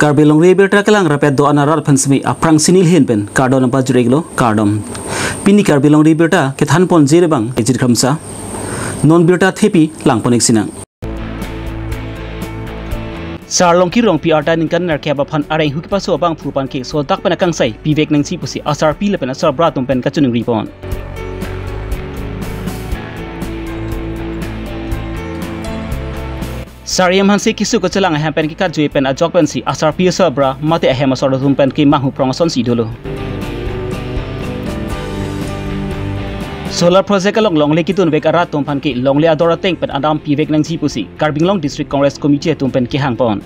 Karbi Longri Abirta kelang rapet do anarar pensmi aprang sinil hin pen kardo nampa jureglo kardom pini Karbi Longri Abirta kethan pon jere bang ejir khamsa non birta thepi langponik sinang Sarlong ki rong piarta ningkan narkya baphan areng hukipa so bang phupan ke so dak pen akang sai pivek nang si pusi asar pi lepen asar bratum pen kachuning ripon Sariam hansi kisu ko celang ahem pen ki kat jui pen ajok pen si asar pi asar bra mate ahem asar tum pen ki mahu promotion si dulu Solar project along longle ki tun vek arat tum pan ki longle adora teng pen adam pivek nang si pusi Karbi Long District Congress Committee tum pen ki hang pon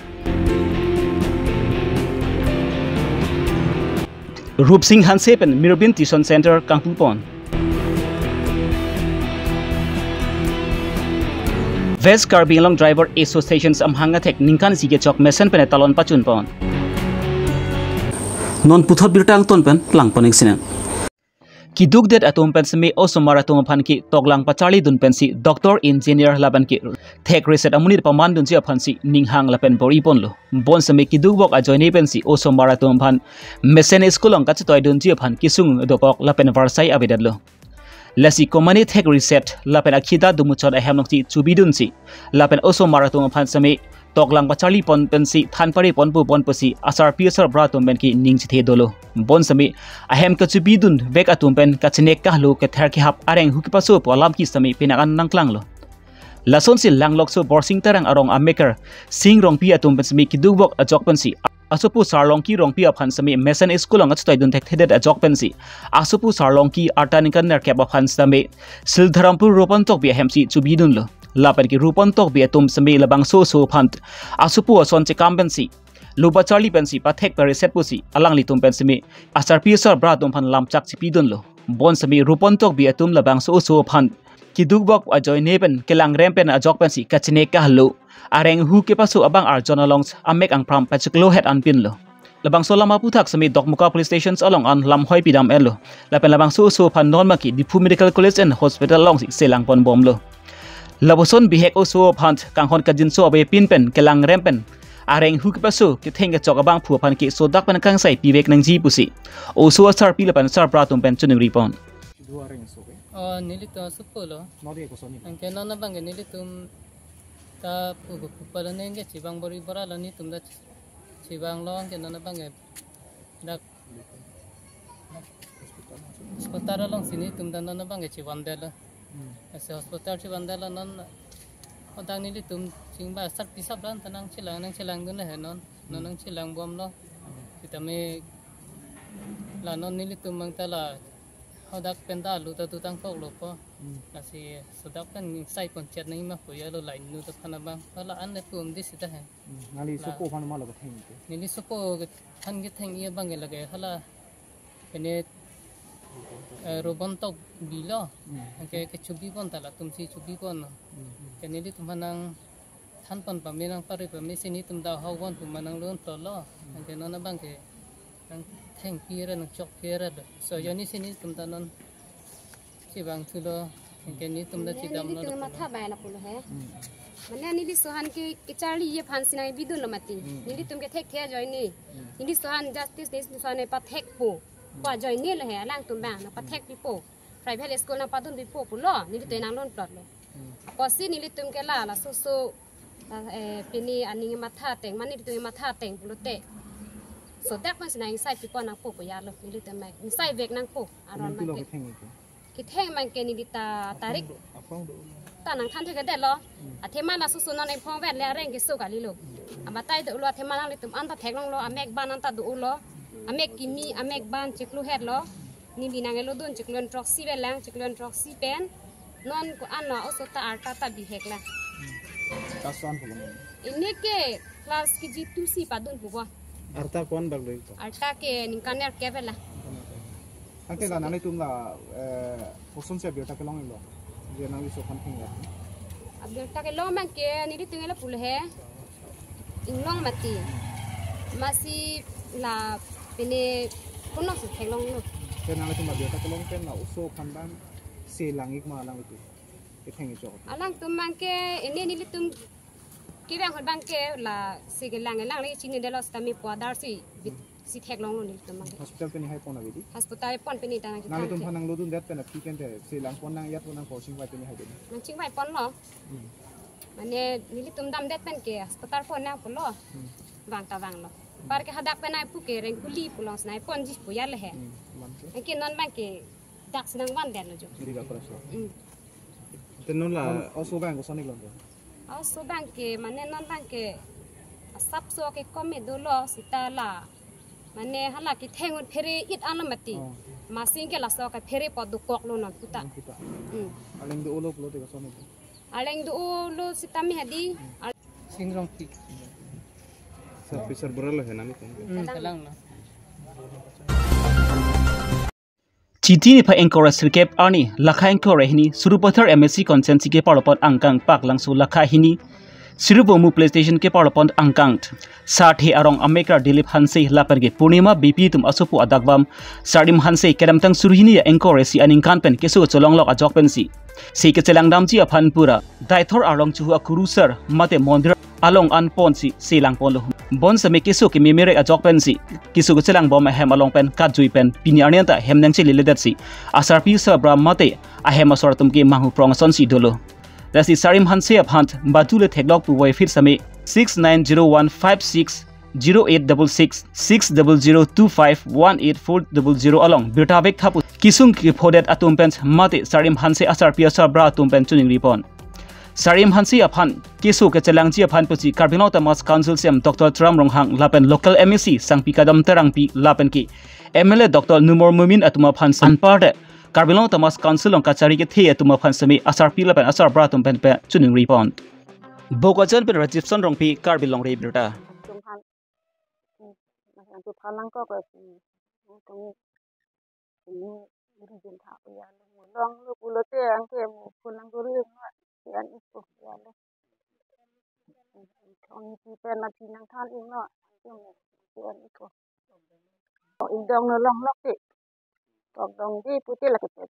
Rup Singh hanse pen Mirabin Tuition Center Kangpu pon West Karbi Long Driver Associations amhanga tek ningkan sige chok mesen pen talon pachun pon non puthot birtang ton pen lang poning sina ki duk det atom pen semi oso marathon phan ki toglang pachali dun pen si doctor engineer laban ki thek reset amuni paman dun ji phan si ninghang lapen bori pon lo bon semi ki duk bok a join pen si oso marathon phan mesen school ong ka chtoy dun ji phan kisung dopok lapen varsai abedat lo Lasi komani thek reset lapen akhida dumuchon ahem nokti chubidun si lapen oso marathon phan sami toklang pachali pon pensi than pari pon pu pon pasi asar piasar bratum ben ki ning chithe dolo bon sami ahem ka chubidun vek atum pen ka chinek ka lu ke ther ki hap areng hu ki paso polam ki sami pinakan nangklang lo lason si langlok so borsing tarang arong amaker sing rong pi atum pen sami ki dubok ajok pensi Asupu sarlong ki rong pi aphan sami mesen school ang achtoy dun thek thedet ajok pensi asupu sarlong ki artanikan nerkep aphan sami sildharampur ropan tok bi hemsi chubidun lo lapan ki rupan tok bi atum sami labang so phant asupu ason chekam pensi luba charli pensi pathek pare set pusi alang litum pensimi asar pi sar bra tum phan lamchak chipidun lo bon sami rupan tok bi atum labang so phant ki dukbok ajoy neben kelang rempen ajok pensi kachine ka halo areng hu ke pasu abang arjona longs amek ang pram pachiklo het anpin lo labang so lama puthak sami dokmuka police stations along an lam hoi pidam elo lapen labang so phan non maki dipu medical college and hospital longs selang pon bom lo laboson bihek so phant kanghon kajin so abe pinpen kelang rempen areng hu ke pasu ke thenga chok abang phu phan ki so dak pan kang sai pivek nang ji pusi o so sar pi lapan sar pratum pen chuning ripon nilito supolo angke nona bang nilitum ta pupala nenge chibang bori bora lani tumda chibang long ke nona bang dak hospital long sini tumda nona bang chibandela ase hospital chibandela non odang nilitum chingba sat pisap lan tanang chilang dun he non chilang bom lo kitame la non nilitum mang tala hodak penda lu ta tutang kok lo po kasi sodak kan sai pon chat nai ma ko ya lo lain nu ta khana bang hala an le pum dis ta hai nali sopo phan ma lo theng nili sopo than ge theng ye bang lage hala ene robon tok bilo ke chubi pon tala tum si chubi pon ke nili tum hanang than pon pa menang pare pa me sini tum da haw won tum manang lon to lo ke no na bang ke nang theng pira nang chok pira so yoni sini tum ta non si bang thulo ke ni tum da chi dam no ma tha ba la pulo he mane ni li sohan ke charli ye phan sinai bidun lo mati ni tum ke thek the joy ni sohan justice this sohan pa thek pu pa joy ni lo he lang tum ba na pa thek pi po private school na pa dun pi po pulo ni te nang lon plot lo ko si ni tum ke la so pini ani ma tha teng mani tum ma tha teng pulo te so dak man sinai sai pi po nang po ko ya lo ni tum mai sai vek nang po aron man ke ki theng man ke ni ta tarik ta nang than the ke de lo athema na su non em phong vet le reng ke su ka li lo ama tai de lo athema nang le tum an ta thek long lo amek ban an ta du lo amek kimi amek ban chiklu het lo ni binang lo don chiklon troxy ve lang chiklon troxy pen non ko an na oso ta arta ta bi hek la ta san pulong ini ke class ki ji tu si padun bugo arta kon bag loi to arta ke ninkaner ke vela angke la nani tum la poson se biota ke long lo je na wi so khan thing ya abirta ke lo man ke ni ri tungela pul he inglong mati masih la pene kono su thelong lo ke na tum biota ke long pen na uso khan ban se langik ma lang tu ke theng jo alang tum man ke ini ni tum cái bang bang cái là xí cái làng này chỉ nên để lo stamina qua dar si thek long luôn tụm bang hospital pe ni hai pon abi di hospital pon pe ni tang nang tum phanang lo dun det pe na pi ken de si lang pon nang yat pon nang ko sing vai pe ni hai de nang ching vai pon lo mane nili tum dam det pen ke hospital pon na pon lo bang ta bang lo par ke hadak pe na pu ke reng kuli pulong snai pon jis pu yal he ke non bang ke dak senang wan den lo jo jadi ga kras lo tenon la oso bang ko sonik lo oso bang ke mane non bang ke sap so ke komme do lo sita la mane hala ki thengon phere it anamati masing ke la so ka phere pod du kok lo non puta aleng do ulo plo te ka sonik aleng du ulo sita mi hadi singrong pi sir beral he nami tum talang na Chiti ni pa encourage sirkep ani lakha encourage hini surupathar MSc consent ke parlopon angkang pak langsu lakha hini sirubomu PlayStation ke parlopon angkang sathi arong amekra dilip hansei laperge purnima BP tum asupu adakbam sardim hansei kedamtang surhini encourage si aningkan pen kesu cholong lok ajok pen si ke chelang ji aphan pura daithor arong chu akuru sir mate mondir along an pon si lang pon lo bon same kesu ke memere ajok pen kisu ke chelang bom hem along pen kat jui pen pini arnian ta hem nang chi liledat si asarpi sa bra mate ahem asor tum ke mangu prong son si dolo dasi sarim hanse aphant batule theklok pu wai fit same 6901560866 600251840 along birtabek thapu kisung ki phodet atum pen mate sarim hanse asarpi asar bra atum pen chuning ripon Sarim Hansi aphan kisu ke chelangji aphan puchi Karbi Longri Council sem Dr. Tram Ronghang lapen local MEC sangpi kadam terangpi lapen ki MLA Dr. Numor Mumin atuma phan sanparte Karbi Longri Council ong kachari ke the atuma phan sami asar pi lapen asar bratum pen pe chuning ripon bokajan pe Rajipson rongpi Karbi Longri Abirta yan itu yan Tony people na pinang than ing no yan itu indong no long lok ti tok dong di putih la ketet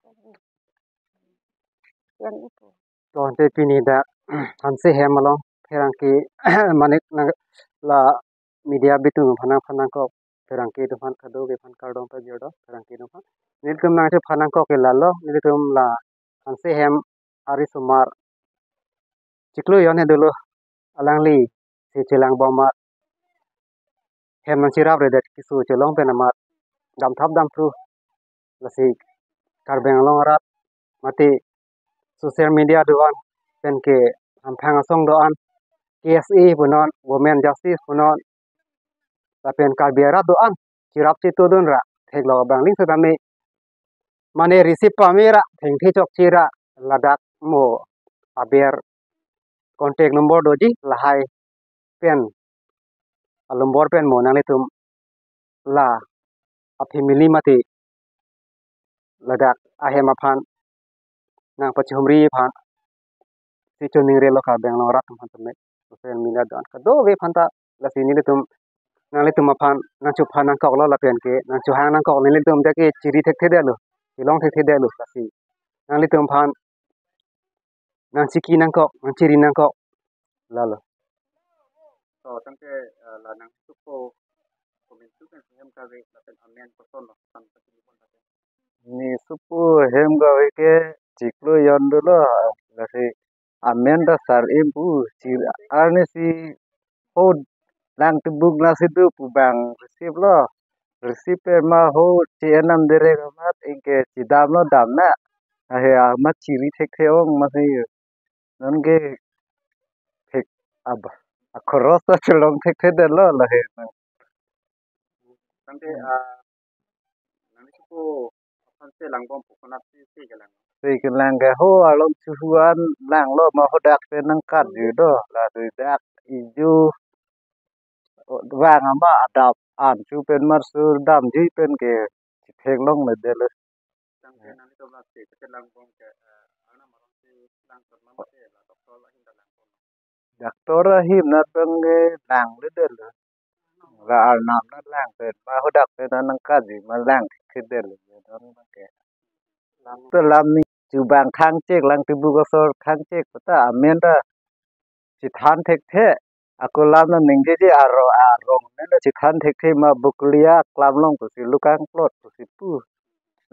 yan itu to te pini da hanse hemalo pherangki manik la media bitu phana ko pherangki to phan khado ge phan kardong ta jodo pherangki no phan nilkum na te phana ko ke lalo nilkum la hanse hem ari sumar Ciklu yone dulu alangli si cilang bomat hem nang sirap redet kisu celong penamat dam thap dam thru lasi karbeng longarat mati social media doan penke amphang asong doan KSE punon women justice punon lapen karbiara doan sirap citu don ra theglo bangling sedame mane receive pamera thengthi chok chira ladak mo aber contact number doji lahai pen alumbor pen mo nang tum la a family mati ladak ahem aphan nang pachumri phan si chuning re lo ka beng lo rat phan tum social media don ka do ve phan ta la si ni tum nang tum aphan nang chu phan nang kok lo la pen ke nang chu hang nang kok ni tum ta ke chiri thek the de lo long thek the de lo la si nang tum phan nang chiki nang kok nang chiri nang kok la lo so tangke la nang supo komentu kan hem ka ve la pen amen ko son lo san ta ni pon ta ni supu hem ga ke ciklu yon dulu la si amen da sar impu si arne si ho lang tubuk na si du pu bang receive lo receive ma ho ci enam dere mat inke ci dam lo dam na ahe mat ciri thek theong ma si non ke thek ab akros ta chelong thek the de lo la he tangke nang supo hanse lang bom pukona si ke lang si ke lang ga ho along chuan lang lo ma ho dak pe nang kat ju do la du dak iju vàng ama adap an chu pen mar sur dam ji pen ke thek long le de le tangke nang to la si ke lang bom ke ana maron si lang to ma te la doktor la hinda lang bom doctor him na pen ge lang le de le la al nam na lang pen ma ho dak pe nang kat ji ma lang thek de le don ma ke lang to lam ni chu bang khang chek lang tu bu ko sor khang chek ta amen da chi than thek the aku lam na ningje je arong ne si khan thek the ma buklia klam long tu si lukang plot tu si pu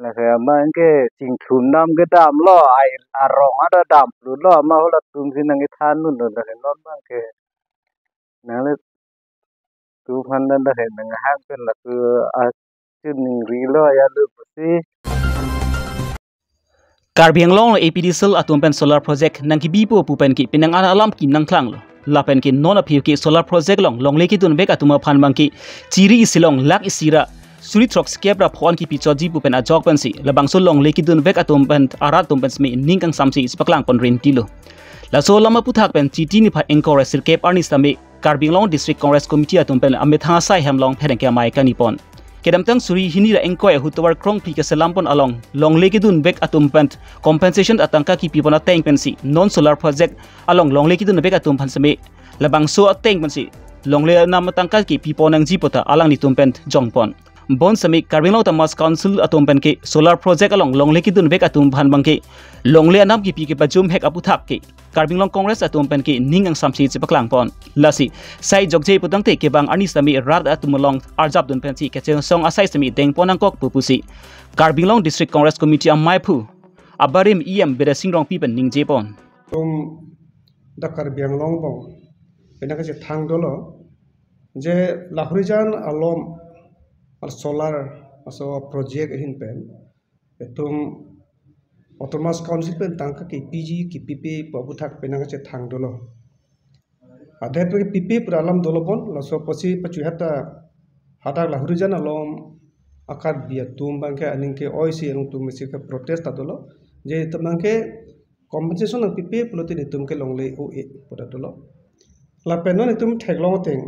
la ke ma ke sing thun nam ke dam lo ai arong ada dam lu lo ma hola tum si nang than nun la ke non ma ke na le tu phan nan da he nang ha ke la ku a chin ri lo ya lu si Karbi Longri APD atumpen solar project nangki bipo pupen ki pinang alam ki nangklang lo lapen ki non aphiu ki solar project long leki tun bek atuma phan bangki chiri isilong lak isira suri trox kebra phon ki pichoji pupen a jok pensi labang so long leki tun bek atumpen arat tumpen sme ningkang samsi spaklang pon rin kilo la so lama puthak pen chiti ni pha encourage sir kep arnis tame Karbi Long district congress committee atumpen amethanga sai hemlong phereng ke mai kanipon kedam tang suri hini ra engkoi hutwar krong phi ke selampon along long leki dun bek atumpen compensation atangka ki pipona teng pensi non solar project along long leki dun bek atumpan same labang so ateng pensi long le nam tangka ki piponang jipota alang ni tumpen jongpon bon sami Karbi Long tamas council atumpen ke solar project along long leki dun bek atumpan bangke long le nam ki pi ke bajum hek aputhak ke Karbi Long congress atumpen ke ningang samsi chipaklang pon lasi sai jokje putang te ke bang ani sami rat atumolong arjab dun pensi ke cheng song asai sami deng ponang kok pupusi Karbi Long district congress committee amai phu abarim beda singrong pipen ningje pon da Karbi Long bong bena ke thang dolo je lahurijan alom al solar aso project hin pen etum autonomous council pen tangka ki PG ki PP pabuthak penang che thang dolo adhe pe PP pralam dolo bon laso posi pachu hata hata lahurijan alom akar bia tum bangke aning ke oisi eng tum mesi ke protest dolo je tamangke compensation ng PP plote ni tum ke longle o e poda dolo la penon tum theglong teng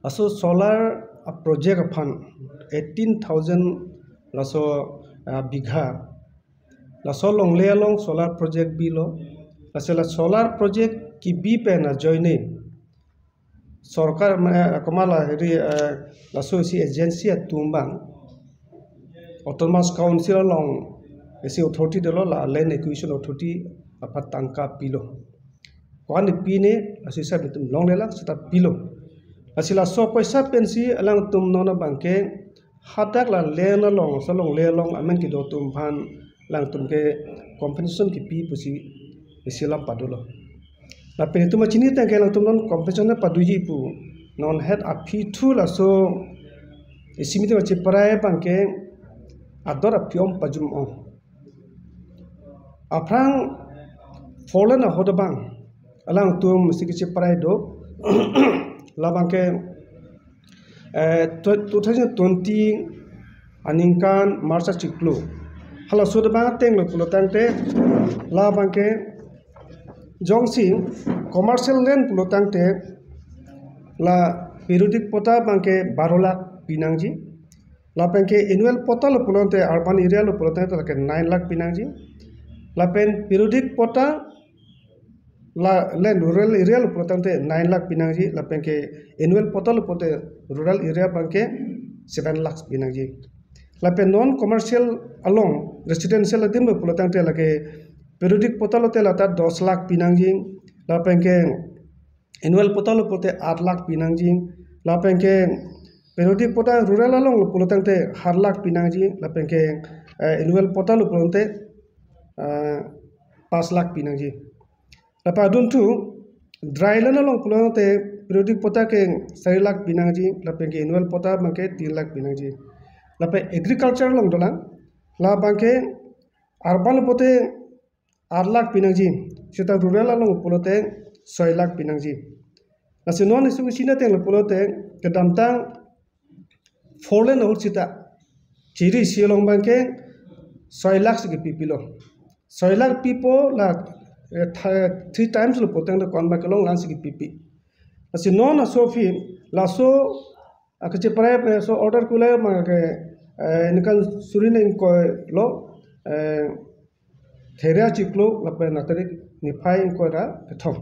aso solar a project upon 18,000 laso bigha laso long le along solar project bilo la solar project ki bi pe na joine sarkar kamala heri laso si agency tumbang autonomous council along esi authority delo la land acquisition authority apat tangka pilo kwan pine asi sa bitum long le la seta pilo asila so paisa pensi alang tum nona bangke hatak la le long so long le long amen ki do tum phan lang tum ke compensation ki pi pusi isilam padulo la pen tum chini ta ke lang tum non compensation na paduji pu non head a pi thu la so isimite wache parai bangke ador a piom pajum on aprang folen a hodabang alang tum sikiche parai do labangke 2020 aningkan marsa ciklu hala sudah banget teng lo pulo tangte labangke jongsi commercial land pulo tangte la periodic pota bangke 12 lakh pinangji labangke annual pota lo pulo tangte urban area lo pulo tangte la 9 lakh pinangji lapen periodic pota la land rural area lo potante 9 lakh pinangji la penke annual portal pote rural area banke 7 lakhs pinangji la pen non commercial along residential adim lo potante la ke periodic portal te la ta 10 lakh pinangji la penke annual portal pote 8 lakh pinangji la penke periodic portal rural along lo potante 8 lakh pinangji la penke annual portal pote 5 lakh pinangji Lapa adun tu dry land along pulau te periodic pota ke 4 lakh pinangji lapa ke annual pota bangke 3 lakh pinangji lapa agriculture long dolang la bangke urban pote 8 lakh pinangji sita rural along pulau te 6 lakh pinangji nasi non isu sina te pulau te kedamtang 4 lane or sita ciri siolong bangke 6 lakh segi pipilo 6 lakh people la 3 times lo potang de kon ba kalong lan sigi pipi asi non asofi la so akache pare so order kula ma ke nikan surine ko lo theria chiklo la pe na tari ni phai ko ra thom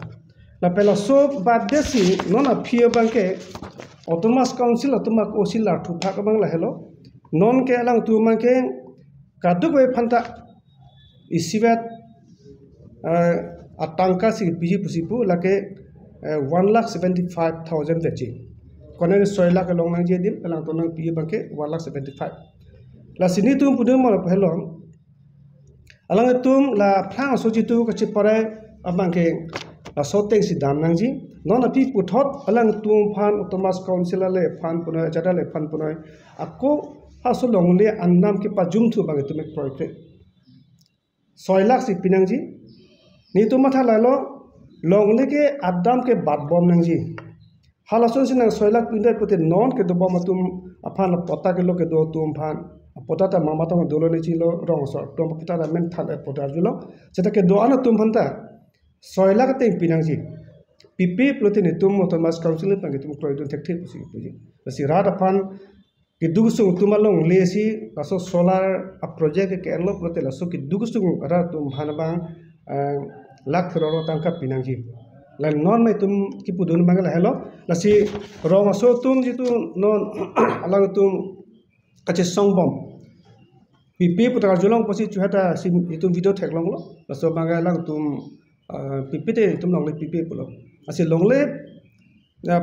la pe la so badde si non a phia banke autonomous council atuma ko sil la thu phak bang la hello non ke alang tu ma ke kadu ko phanta isibat atangka si biji pusipu lake 1,75,000 vechi. Konen soy la kalong nang jedin pelang tonang pi bangke 1,75,000. La sini tum pudum mal pelong. Alang tum la phang so jitu ka chipare abangke la soteng si dam nang ji non api puthot alang tum phan Thomas Council le phan punoi jada le phan punoi ako haso longle annam ke pajum thu bang tumek project 6 lakh si pinang ji ni tu matha lalo longle ke adam ke bad bom nang ji halason sinang 6 lakh pindai pote non ke do bom tum aphan pota ke lo ke do tum phan pota ta mama tong dolo ni chi lo rong so tum pota ta men thal e pota julo cheta ke do ana tum phanta 6 lakh te pinang ji pipi plote ni tum Thomas Council le pangi tum kroidon thek thek pusi puji basi rada pan ki dugusung tumalong lesi aso solar a project ke enlo plote la so ki dugusung ra tum hanabang lakh ro tangka pinang ji la non mai tum ki pudun bangala hello la si rong so tum ji tu non alang tum kache songbom pipi putar julong posi chuhata sim itum video thek long lo la so bangala tum pipi te tum long le pipi pulo asi longle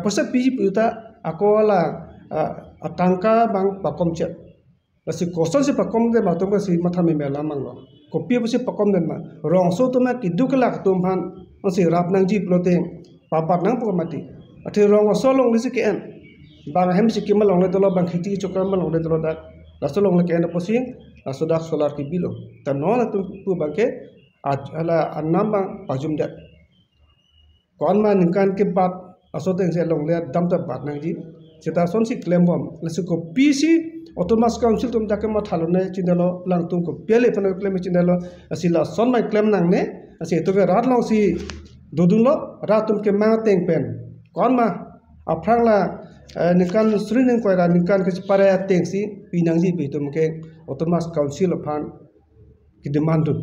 posa piji puta akola atangka bang pakom chet asi koson si pakom de ma tum si mathami mela manglo kopi posi pakom den ma rong so tum ki duklak tum phan asi rap nang ji plote papat nang pokmati ati rong so long lisi ke en bang hem si kimal long le dolo bang khiti chokram long le dolo da la so long le ke en posi la so dak solar ki bilo ta no la tum pu bangke ala annam bang pajum dat kon ma ningkan ke bat asoteng se long le dam ta bat nang ji cheta son si claim bom lasu ko pc Thomas Council tum ta ke ma thalo ne chindalo lang tum ko pele pano claim chindalo asila son mai claim nang ne asi to ke rat long si dodun lo ra tum ke ma teng pen kon ma aprang la ningkan sri ning ko ra ningkan ke pare teng si pinang ji bi tum ke Thomas Council phan ki demand dun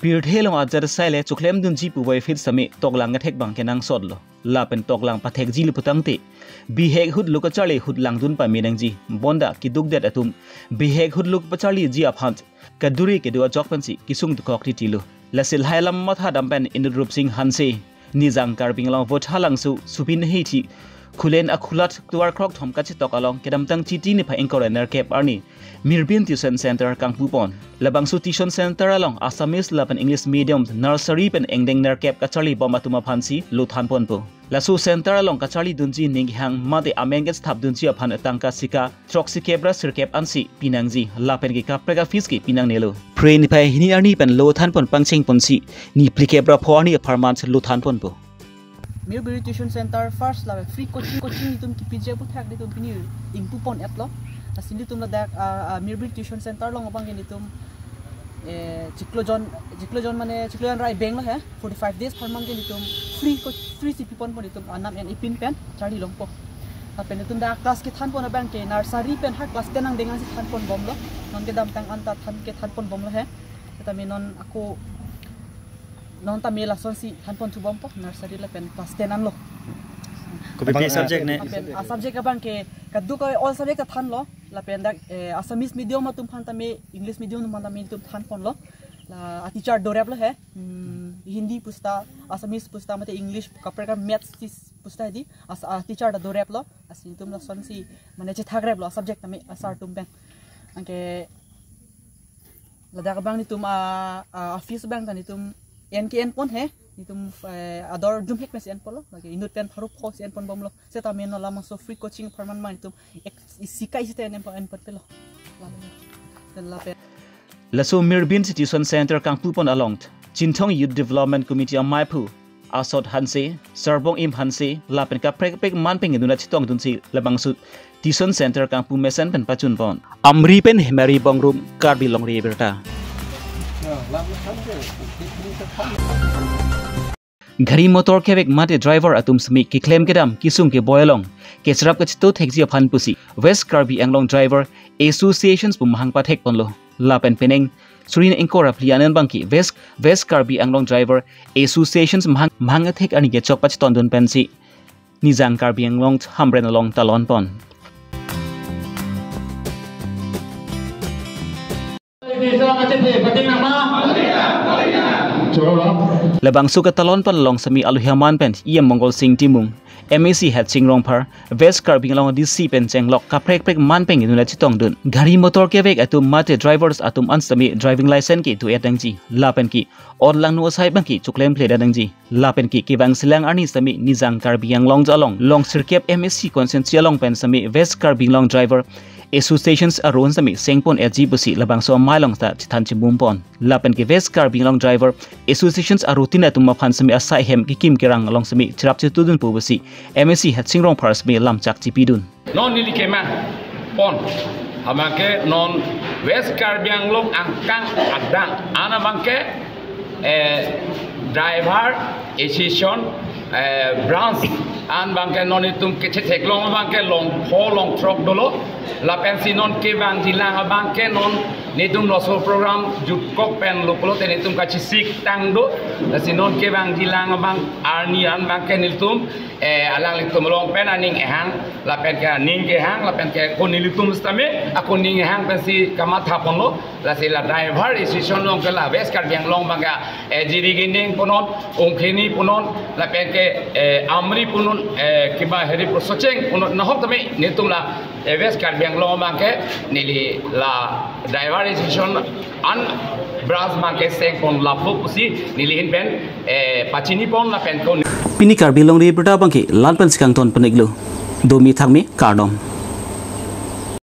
Pirthelong ajar saile chuklem dun ji puwai fit sami toklang thek bang kenang sodlo lapen toklang pathek ji luputangte bihek hud luka chale hud langdun pa minang ji bonda ki dugdet atum bihek hud luk pachali ji aphant kaduri ke dua jokpansi kisung tukok titilo lasil hailam matha dampen indrup sing hanse nizang Karbi Long vot halangsu supin heiti Kulen akulat tuar krok thom kachi tokalong kedam tang chiti ni pha encorainer cap arni Mirbin Tuition Center Kangpupon labangsu tuition center along Assamese lapan English medium nursery pen engdeng ner cap kachali bomatuma phansi luthan ponpo lasu center along kachali dunji ninghang mate amenges thap dunji aphan tangka sika troxi kebra sirkep ansi pinangji lapen ki kaprega fees ki pinang nelo pray ni phai hini arni pen lothan pon pangching ponsi ni plikebra phoni apartment luthan ponpo Mirbin Tuition Center first la free coaching itum ki pj pu thak ditum pini ingpu pon app lo asindi tum la dak Mirbin Tuition Center long abang ni tum ciklojon mane ciklojan rai bank lo he 45 days per month ni tum free cp pon pon itum anam en ipin pen chari long po apen itum da class ki than pon bank ke nursery pen ha class tenang dengan si than pon bom lo non ke dam tang anta than ke than pon bom lo he tetapi non aku non tamela son si than pon tu bom po nursery la pen class 10 an lo ko be subject ne subject abang ke kadu ko all subject ka than lo la pen dak Assamese medium tum phan tame English medium tum tame tum than pon lo la teacher dorep lo he Hindi pusta Assamese pusta mate English kapre ka maths pusta di teacher da dorep lo asin tum la son si mane che thagrep lo subject tame asar tum ben anke la dak bang ni tum office bang tani tum NKN pon he nitum ador jum hek mes en polo lagi inut pen tharu khos en pon bomlo seta men no lamang so free coaching permanent man tum sikai sita en pon pelo la pe laso Mirbin Tuition Center Kangpupon along Chinthong Youth Development Committee Maipu asot hanse sarbong im hanse lapen ka prek man peng duna chitong dunsi labangsu Tuition Center Kangpu mesen pen pachun pon amri pen hemari bongrum Karbi Longri Abirta Gari motor kebek mate driver atum smi ki claim kedam kisung ke boyalong ke serap ke chito thekji aphan pusi West Karbi Anglong Driver Associations pu mahang pathek ponlo lapen peneng surin engkora plianen bangki West Karbi Anglong Driver Associations mahang thek ani ke chok pach tondon pensi nizang Karbi Anglong hambren along talon pon Coba Labang suka talon pan long sami aluhiaman pen ia Mongol Singh Timung. MAC head sing rong par West Karbi Long DC pen cheng lok kaprek prek man peng inuna chitong dun. Gari motor ke vek atum mate drivers atum ansami driving license ki tu etangji. Lapen ki or lang no sai bang ki chuklem play dadangji. Lapen ki kibang silang arni sami nizang Karbi yang long jalong long sirkep MAC conscience long pen sami West Karbi Long driver associations aron sami sengpon LG busi labang so mailong ta chitan chibumpon. Lapen ki West Karbi Long driver associations arutina tumma phan sami asai hem ki kim kerang long sami chirap chitudun pu busi MAC hat singrong pars me lam chak chipidun non nili kema pon amake non West Karbi Long angkang adang ana bangke driver association branch an bangke non itum ke chetek long bangke long truck dolo la pensi non ke bang dilang bangke non nitum loso program jutkok pen lopolo te nitum ka chisik tangdo la sinon ke bang dilang bang arni an bangke nitum alang litum long pen aning ehang la pen ke aning ke hang la pen ke konilitum stame akuning ehang pensi kamat hapono la sila driver association long ke la West Karbi Long bangka jirigining ponon ongkheni ponon la pen ke amri punon kiba heri prosoceng punon nahok tame nitum la West Karbi Long bangke nili la driver association an branch bangke seng pon la pusi nilihin pen pachini pon la pen kon Pini Karbi Longri Abirta bangke lan pen sikang ton peniglu domi thangmi kardom